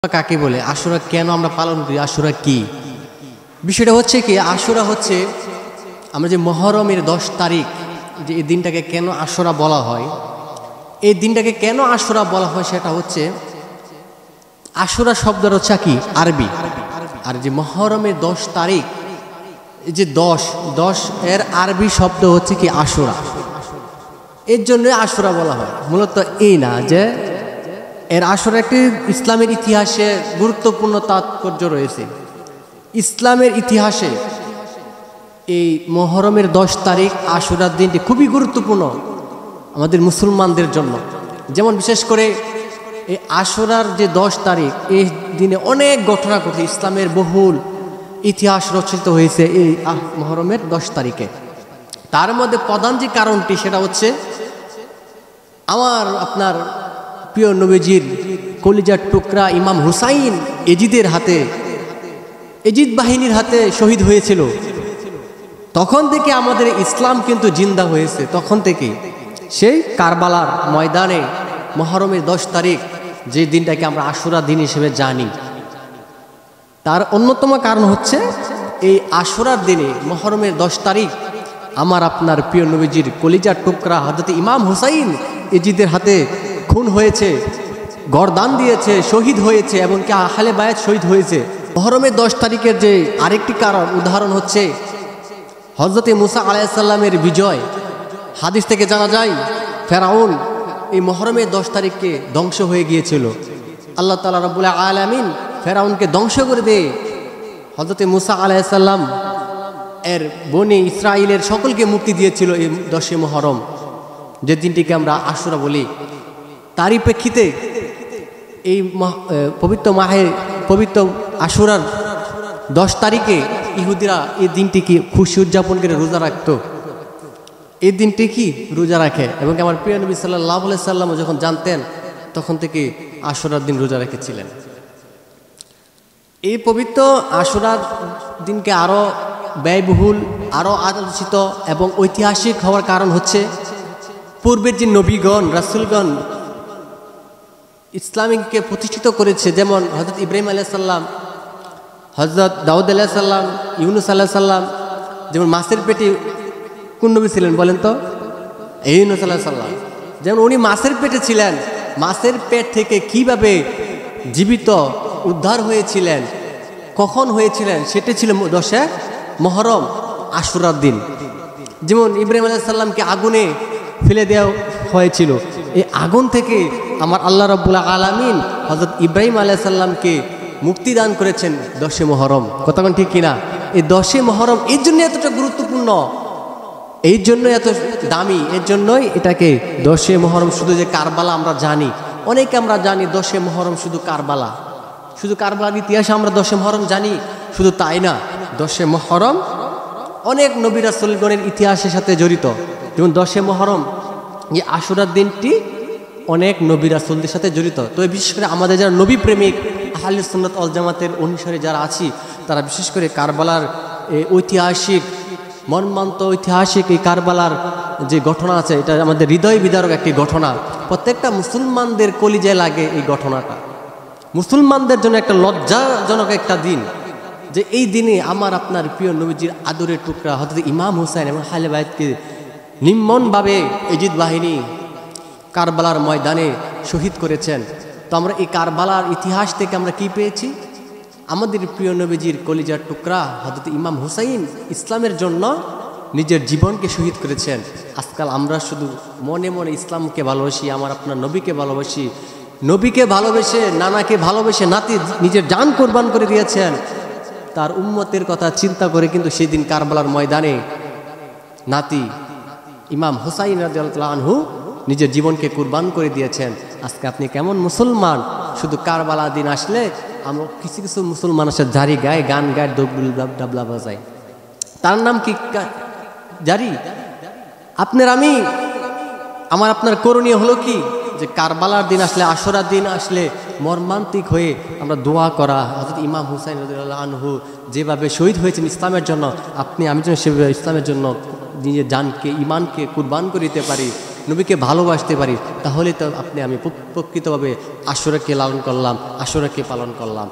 কাকে বলে, আশুরা কেন আমরা পালন করি, আশুরা কি? বিষয়টা হচ্ছে কি, আশুরা হচ্ছে আমরা যে মুহররমের 10 তারিখ, যে এই দিনটাকে কেন আশুরা বলা হয়, এই দিনটাকে কেন আশুরা বলা হয় সেটা হচ্ছে, আশুরা শব্দটা হচ্ছে কি আরবি, আর যে মুহররমের 10 তারিখ, এই যে 10 এর আরবি শব্দ হচ্ছে কি আশুরা। এর জন্য আশুরা বলা হয়। মূলত এই না যে এর আশুরা একটি ইসলামের ইতিহাসে গুরুত্বপূর্ণ তাৎপর্য রয়েছে। ইসলামের ইতিহাসে এই মুহররমের 10 তারিখ আশুরার দিনটি খুবই গুরুত্বপূর্ণ আমাদের মুসলমানদের জন্য। যেমন বিশেষ করে এই আশুরার যে 10 তারিখ, এই দিনে অনেক ঘটনা ঘটে, ইসলামের বহুল ইতিহাস রচিত হয়েছে এই মুহররমের 10 তারিখে। তার মধ্যে প্রধান যে কারণটি সেটা হচ্ছে আপনার প্রিয় নবীজির কলিজার টুকরা ইমাম হুসাইন এজিদের হাতে, এজিদ বাহিনীর হাতে শহীদ হয়েছিল। তখন থেকে আমাদের ইসলাম কিন্তু জিন্দা হয়েছে। তখন থেকে সেই কারবালার ময়দানে মুহররমের 10 তারিখ, যে দিনটাকে আমরা আশুরা দিন হিসেবে জানি, তার অন্যতম কারণ হচ্ছে এই আশুরার দিনে মুহররমের 10 তারিখ আমার আপনার প্রিয় নবীজির কলিজার টুকরা হযরত ইমাম হুসাইন এজিদের হাতে খুন হয়েছে, গর্দান দিয়েছে, শহীদ হয়েছে, এবং কি আহলে বায়াত শহীদ হয়েছে। মুহররমের 10 তারিখের যে আরেকটি কারণ উদাহরণ হচ্ছে হযরত মুসা আলাইহিস সালামের বিজয়। হাদিস থেকে জানা যায় ফেরাউন এই মুহররমের 10 তারিখে ধ্বংস হয়ে গিয়েছিল। আল্লাহ তাআলা রব্বুল আলামিন ফেরাউনকে ধ্বংস করে দিয়ে হযরত মুসা আলাইহিস সালাম এর বনি ইসরাইলের সকলকে মুক্তি দিয়েছিল এই 10 মুহররম, যে দিনটিকে আমরা আশুরা বলি। তারই প্রেক্ষিতে এই পবিত্র আশুরার 10 তারিখে ইহুদিরা এই দিনটিকে খুশি উদযাপন করে রোজা রাখত। এই দিনটি কি রোজা রাখে, এবং আমার প্রিয় নবী সাল্লাল্লাহু আলাইহি সাল্লাম যখন জানতেন তখন থেকে আশুরার দিন রোজা রেখেছিলেন। এই পবিত্র আশুরার দিনকে আরও ব্যয়বহুল, আরও আলোচিত এবং ঐতিহাসিক হওয়ার কারণ হচ্ছে পূর্বের যে নবীগণ রাসূলগণ ইসলামকে প্রতিষ্ঠিত করেছে, যেমন হযরত ইব্রাহিম আলাইহিস সালাম, হযরত দাউদ আলাইহিস সালাম, ইউনুস আলাইহিস সালাম। যেমন মাছের পেটে কোন নবী ছিলেন বলেন তো? ইউনুস আলাইহিস সালাম। যেমন উনি মাছের পেটে ছিলেন, মাছের পেট থেকে কিভাবে জীবিত উদ্ধার হয়েছিলেন, কখন হয়েছিলেন, সেটা ছিল 10 মুহররম আশুরার দিন। যেমন ইব্রাহিম আলাইহিস সালামকে আগুনে ফেলে দেওয়া হয়েছিল, এই আগুন থেকে আমার আল্লাহ রাব্বুল আলামিন হযরত ইব্রাহিম আলাইহিস সালামকে মুক্তি দান করেছেন 10 মুহররম। কতক্ষণ ঠিক কিনা? এই 10 মুহররম এই জন্য এতটা গুরুত্বপূর্ণ, এই জন্য এত দামি, এর জন্যই এটাকে 10 মুহররম। শুধু যে কারবালা আমরা জানি, অনেকে আমরা জানি 10 মুহররম শুধু কারবালা, শুধু কারবালার ইতিহাস আমরা 10 মুহররম জানি, শুধু তাই না, 10 মুহররম অনেক নবী রাসূলগণের ইতিহাসের সাথে জড়িত। যেমন 10 মুহররম এই আশুরার দিনটি অনেক নবী রাসূলদের সাথে জড়িত। তো বিশেষ করে আমাদের যারা নবী প্রেমিক আহলে সুন্নাত ওয়াল জামাতের অনুসারী যারা আছি, তারা বিশেষ করে কারবালার ঐতিহাসিক, মর্মান্ত ঐতিহাসিক এই কারবালার যে ঘটনা আছে, এটা আমাদের হৃদয় বিদারক একটি ঘটনা। প্রত্যেকটা মুসলমানদের কলিজায় লাগে এই ঘটনাটা। মুসলমানদের জন্য একটা লজ্জাজনক একটা দিন, যে এই দিনে আমার আপনার প্রিয় নবীজির আদরের টুকরা হযরত ইমাম হুসাইন এবং আহলে বায়াতকে নির্মমভাবে এজিদ বাহিনী কারবালার ময়দানে শহীদ করেছেন। তো আমরা এই কারবালার ইতিহাস থেকে আমরা কি পেয়েছি? আমাদের প্রিয় নবীজির কলিজার টুকরা হযরত ইমাম হুসাইন ইসলামের জন্য নিজের জীবনকে শহীদ করেছেন। আজকাল আমরা শুধু মনে মনে ইসলামকে ভালোবাসি, আমার আপনার নবীকে ভালোবাসি, নবীকে ভালোবেসে, নানাকে ভালোবেসে নাতি নিজের জান কোরবান করে দিয়েছেন। তার উম্মতের কথা চিন্তা করে কিন্তু সেদিন কারবালার ময়দানে নাতি ইমাম হুসাইন রাদিয়াল্লাহু আনহু নিজের জীবনকে কুরবান করে দিয়েছেন। আজকে আপনি কেমন মুসলমান, শুধু কারবালা দিন আসলে আমরা কিছু কিছু মুসলমান আছে জারি গায়, গান গায়, ডাবলা বাজায়, তার নাম কি জারি? আমার আপনার করণীয় হলো কি, যে কারবালার দিন আসলে, আশুরার দিন আসলে মর্মান্তিক হয়ে আমরা দোয়া করা, হযরত ইমাম হুসাইন রাদিয়াল্লাহু আনহু যেভাবে শহীদ হয়েছেন ইসলামের জন্য, আমি যেন সেভাবে ইসলামের জন্য নিজের জানকে, ইমানকে কুরবান করে দিতে পারি। নবীকে ভালোবাসতে পারি, তাহলে তো আমি প্রকৃতভাবে আশুরাকে লালন করলাম, আশুরাকে পালন করলাম।